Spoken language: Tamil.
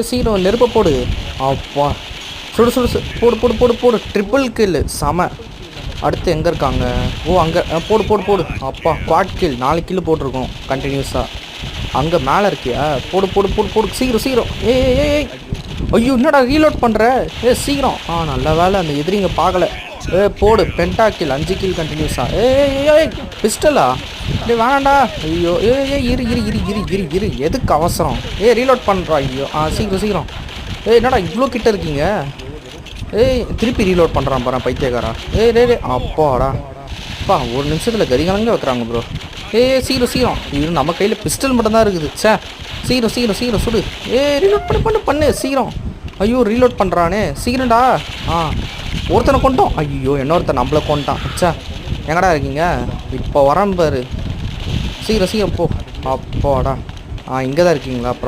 சீக்கிரம் நெருப்பை போடு. அப்பா சுடு சுடு போடு போடு போடு போடு. ட்ரிபிள் கில் செம. அடுத்து எங்கே இருக்காங்க? ஓ அங்கே போடு போடு போடு. அப்பா குவாட் கில் 4 கில்லு போட்டிருக்கோம் கண்டினியூஸாக. அங்கே மேலே இருக்கியா? போடு போடு போடு போடு சீக்கிரம் சீக்கிரம். ஏய் ஐயோ என்னடா ரீலோட் பண்ணுற? சீக்கிரம். நல்ல வேலை அந்த எதிரிங்க பார்க்கல. போடு பென்டா கில் 5 கில் கண்டினியூஸாக. ஏய் பிஸ்டலா? வேணாண்டா. ஐயோ இரு இரு இரு இரு இரு இரு எதுக்கு அவசரம்? ரீலோட் பண்ணுறா. ஐயோ சீக்கிரம் சீக்கிரம். என்னடா இவ்வளோ கிட்ட இருக்கீங்க? திருப்பி ரீலோட் பண்ணுறான் பாரு பைத்தியக்காரா. அப்பாடா அப்பா ஒரு நிமிஷத்தில் கரிகலங்க வைக்கிறாங்க ப்ரோ. சீக்கிரம் சீக்கிரம். இது நம்ம கையில் பிஸ்டல் மட்டும்தான் இருக்குது. சீக்கிரம் சீக்கிரம் சீக்கிரம் சுடு. ரீலோட் பண்ணு சீக்கிரம். ஐயோ ரீலோட் பண்ணுறானே சீக்கிரம்டா. ஒருத்தனை கொண்டோம். ஐயோ இன்னொருத்தன் நம்மளை கொண்டான். எங்கடா இருக்கீங்க? இப்போ வரேன் பாரு. சீக்கிரம் சீக்கிரம் போ. அப்பாடா இங்கே தான் இருக்கீங்களா? அப்புறம்